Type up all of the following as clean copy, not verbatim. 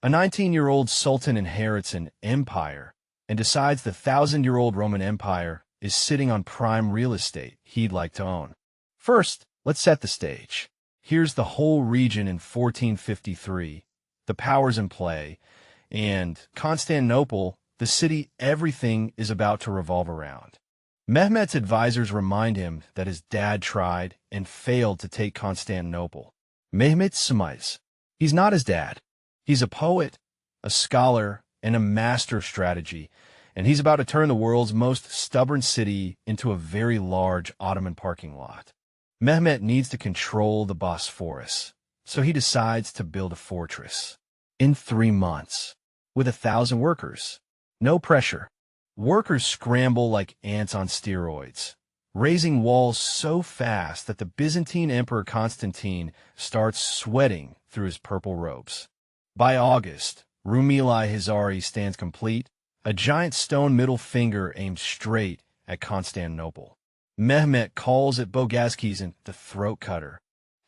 A 19-year-old sultan inherits an empire and decides the 1,000-year-old Roman Empire is sitting on prime real estate he'd like to own. First, let's set the stage. Here's the whole region in 1453, the powers in play, and Constantinople, the city everything is about to revolve around. Mehmet's advisors remind him that his dad tried and failed to take Constantinople. Mehmet smiles. He's not his dad. He's a poet, a scholar, and a master of strategy, and he's about to turn the world's most stubborn city into a very large Ottoman parking lot. Mehmet needs to control the Bosphorus, so he decides to build a fortress. In 3 months, with 1,000 workers. No pressure. Workers scramble like ants on steroids, raising walls so fast that the Byzantine Emperor Constantine starts sweating through his purple robes. By August, Rumeli Hisarı stands complete, a giant stone middle finger aimed straight at Constantinople. Mehmet calls it Bogazkizin, the throat cutter.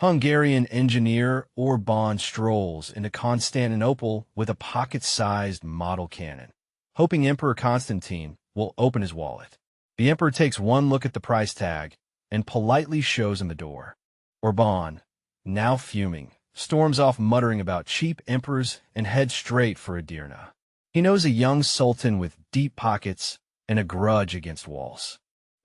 Hungarian engineer Orban strolls into Constantinople with a pocket-sized model cannon, hoping Emperor Constantine will open his wallet. The emperor takes one look at the price tag and politely shows him the door. Orban, now fuming, storms off muttering about cheap emperors and heads straight for Edirne. He knows a young sultan with deep pockets and a grudge against walls.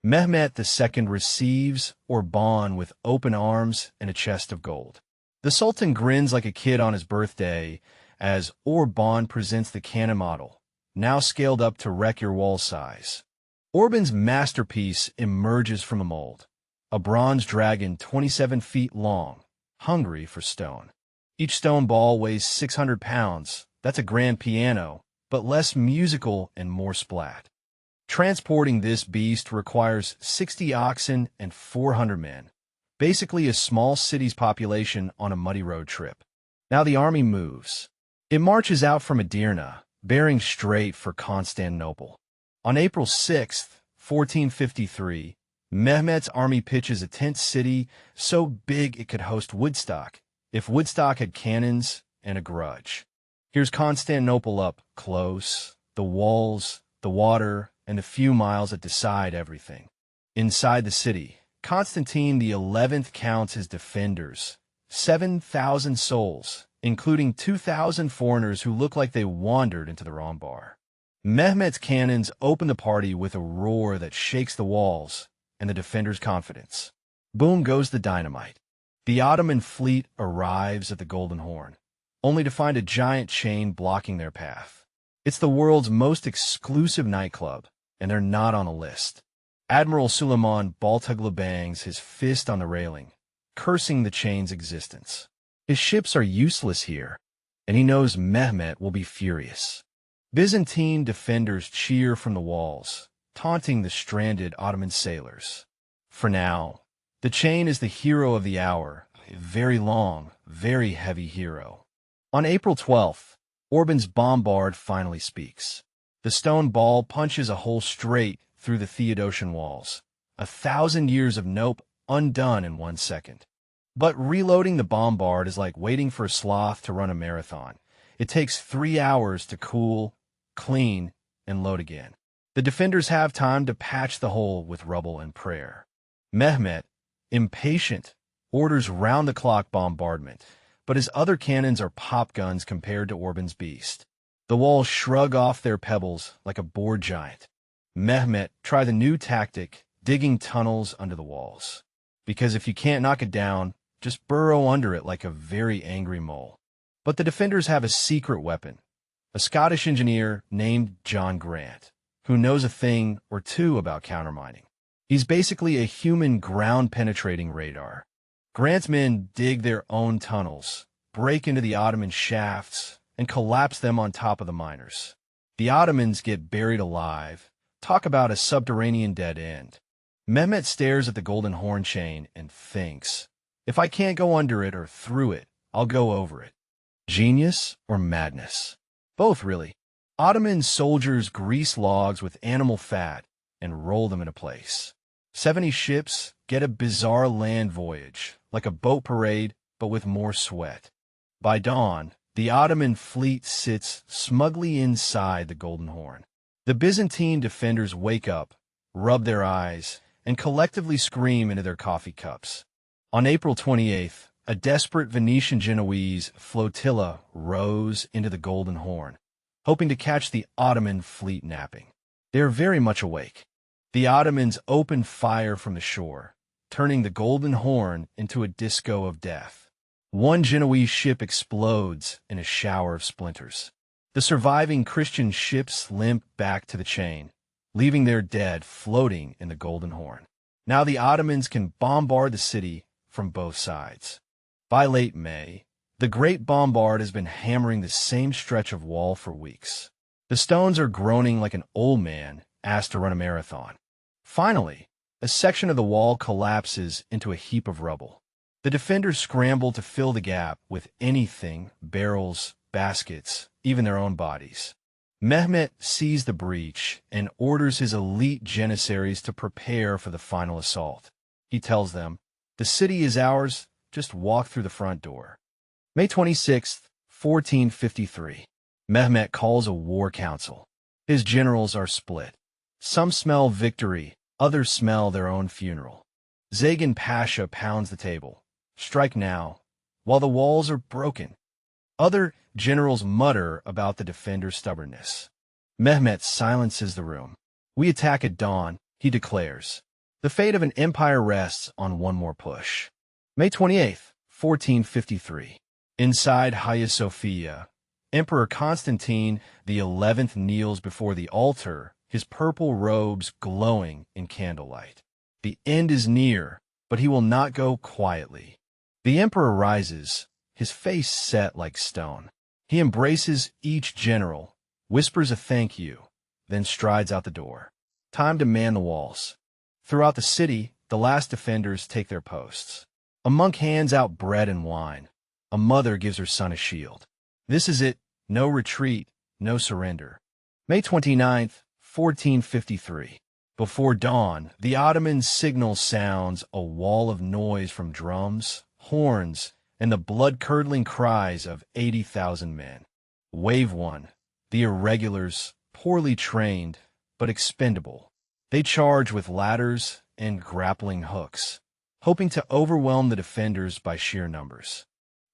Mehmet II receives Orban with open arms and a chest of gold. The sultan grins like a kid on his birthday as Orban presents the cannon model, now scaled up to wreck your wall size. Orban's masterpiece emerges from the mold, a bronze dragon 27 feet long, hungry for stone. Each stone ball weighs 600 pounds. That's a grand piano, but less musical and more splat. Transporting this beast requires 60 oxen and 400 men, basically a small city's population on a muddy road trip. Now the army moves. It marches out from Edirne, bearing straight for Constantinople. On April 6, 1453, Mehmet's army pitches a tent city so big it could host Woodstock, if Woodstock had cannons and a grudge. Here's Constantinople up close, the walls, the water, and a few miles that decide everything. Inside the city, Constantine XI counts his defenders, 7,000 souls, including 2,000 foreigners who look like they wandered into the wrong bar. Mehmet's cannons open the party with a roar that shakes the walls and the defenders' confidence. Boom goes the dynamite. The Ottoman fleet arrives at the Golden Horn, only to find a giant chain blocking their path. It's the world's most exclusive nightclub, and they're not on a list. Admiral Suleiman Baltaglı bangs his fist on the railing, cursing the chain's existence. His ships are useless here, and he knows Mehmet will be furious. Byzantine defenders cheer from the walls, taunting the stranded Ottoman sailors. For now, the chain is the hero of the hour, a very long, very heavy hero. On April 12th, Orban's Bombard finally speaks. The stone ball punches a hole straight through the Theodosian walls. 1,000 years of nope undone in 1 second. But reloading the Bombard is like waiting for a sloth to run a marathon. It takes 3 hours to cool, clean, and load again. The defenders have time to patch the hole with rubble and prayer. Mehmet, impatient, orders round-the-clock bombardment, but his other cannons are pop guns compared to Orban's beast. The walls shrug off their pebbles like a bored giant. Mehmet tried the new tactic, digging tunnels under the walls. Because if you can't knock it down, just burrow under it like a very angry mole. But the defenders have a secret weapon, a Scottish engineer named John Grant, who knows a thing or two about countermining. He's basically a human ground-penetrating radar. Grant's men dig their own tunnels, break into the Ottoman shafts, and collapse them on top of the miners. The Ottomans get buried alive. Talk about a subterranean dead end. Mehmet stares at the Golden Horn chain and thinks, if I can't go under it or through it, I'll go over it. Genius or madness? Both, really. Ottoman soldiers grease logs with animal fat and roll them into place. 70 ships get a bizarre land voyage, like a boat parade, but with more sweat. By dawn, The Ottoman fleet sits smugly inside the Golden Horn. The Byzantine defenders wake up, rub their eyes, and collectively scream into their coffee cups. On April 28th, a desperate Venetian-Genoese flotilla rows into the Golden Horn, hoping to catch the Ottoman fleet napping. They are very much awake. The Ottomans open fire from the shore, turning the Golden Horn into a disco of death. One Genoese ship explodes in a shower of splinters. The surviving Christian ships limp back to the chain, leaving their dead floating in the Golden Horn. Now the Ottomans can bombard the city from both sides. By late May, the Great Bombard has been hammering the same stretch of wall for weeks. The stones are groaning like an old man asked to run a marathon. Finally, a section of the wall collapses into a heap of rubble. The defenders scramble to fill the gap with anything, barrels, baskets, even their own bodies. Mehmet sees the breach and orders his elite janissaries to prepare for the final assault. He tells them, "The city is ours, just walk through the front door." May 26, 1453. Mehmet calls a war council. His generals are split. Some smell victory, others smell their own funeral. Zagan Pasha pounds the table. "Strike now, while the walls are broken." Other generals mutter about the defenders' stubbornness. Mehmet silences the room. "We attack at dawn," he declares. The fate of an empire rests on one more push. May 28, 1453. Inside Hagia Sophia, Emperor Constantine XI kneels before the altar, his purple robes glowing in candlelight. The end is near, but he will not go quietly. The emperor rises, his face set like stone. He embraces each general, whispers a thank you, then strides out the door. Time to man the walls. Throughout the city, the last defenders take their posts. A monk hands out bread and wine. A mother gives her son a shield. This is it, no retreat, no surrender. May 29th, 1453. Before dawn, the Ottoman signal sounds a wall of noise from drums, horns, and the blood-curdling cries of 80,000 men. Wave 1. The irregulars, poorly trained, but expendable. They charge with ladders and grappling hooks, hoping to overwhelm the defenders by sheer numbers.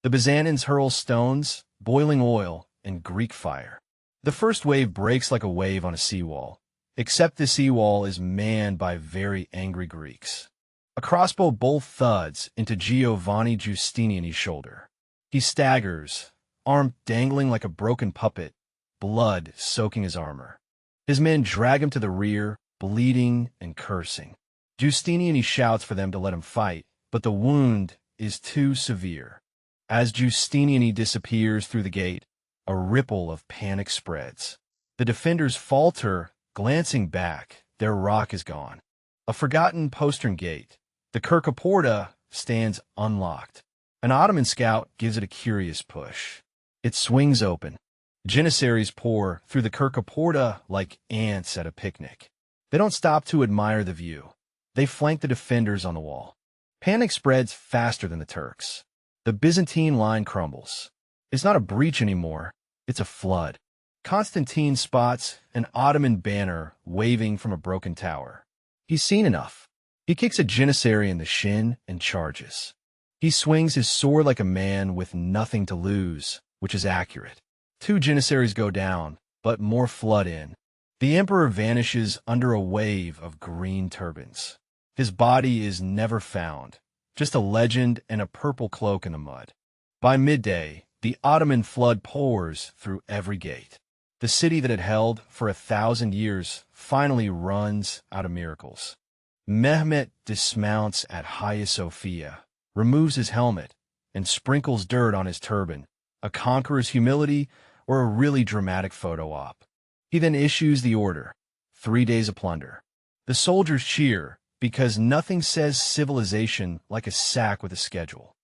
The Byzantines hurl stones, boiling oil, and Greek fire. The first wave breaks like a wave on a seawall, except the seawall is manned by very angry Greeks. A crossbow bolt thuds into Giovanni Giustiniani's shoulder. He staggers, arm dangling like a broken puppet, blood soaking his armor. His men drag him to the rear, bleeding and cursing. Giustiniani shouts for them to let him fight, but the wound is too severe. As Giustiniani disappears through the gate, a ripple of panic spreads. The defenders falter, glancing back. Their rock is gone. A forgotten postern gate, the Kerkoporta, stands unlocked. An Ottoman scout gives it a curious push. It swings open. Janissaries pour through the Kerkoporta like ants at a picnic. They don't stop to admire the view. They flank the defenders on the wall. Panic spreads faster than the Turks. The Byzantine line crumbles. It's not a breach anymore. It's a flood. Constantine spots an Ottoman banner waving from a broken tower. He's seen enough. He kicks a janissary in the shin and charges. He swings his sword like a man with nothing to lose, which is accurate. 2 janissaries go down, but more flood in. The emperor vanishes under a wave of green turbans. His body is never found, just a legend and a purple cloak in the mud. By midday, the Ottoman flood pours through every gate. The city that had held for 1,000 years finally runs out of miracles. Mehmet dismounts at Hagia Sophia, removes his helmet, and sprinkles dirt on his turban, a conqueror's humility or a really dramatic photo op. He then issues the order, 3 days of plunder. The soldiers cheer because nothing says civilization like a sack with a schedule.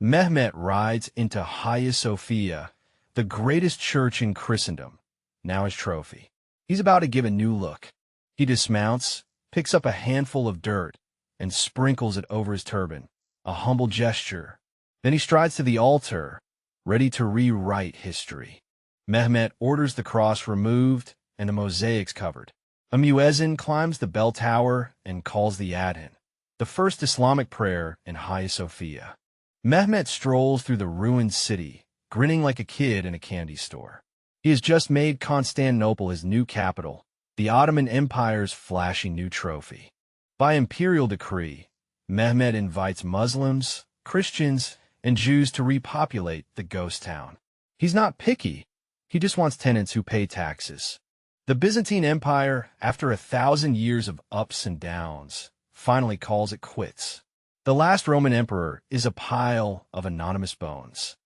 Mehmet rides into Hagia Sophia, the greatest church in Christendom, now his trophy. He's about to give a new look. He dismounts, picks up a handful of dirt, and sprinkles it over his turban, a humble gesture. Then he strides to the altar, ready to rewrite history. Mehmet orders the cross removed and the mosaics covered. A muezzin climbs the bell tower and calls the adhan, the first Islamic prayer in Hagia Sophia. Mehmet strolls through the ruined city, grinning like a kid in a candy store. He has just made Constantinople his new capital, the Ottoman Empire's flashy new trophy. By imperial decree, Mehmet invites Muslims, Christians, and Jews to repopulate the ghost town. He's not picky. He just wants tenants who pay taxes. The Byzantine Empire, after 1,000 years of ups and downs, finally calls it quits. The last Roman emperor is a pile of anonymous bones.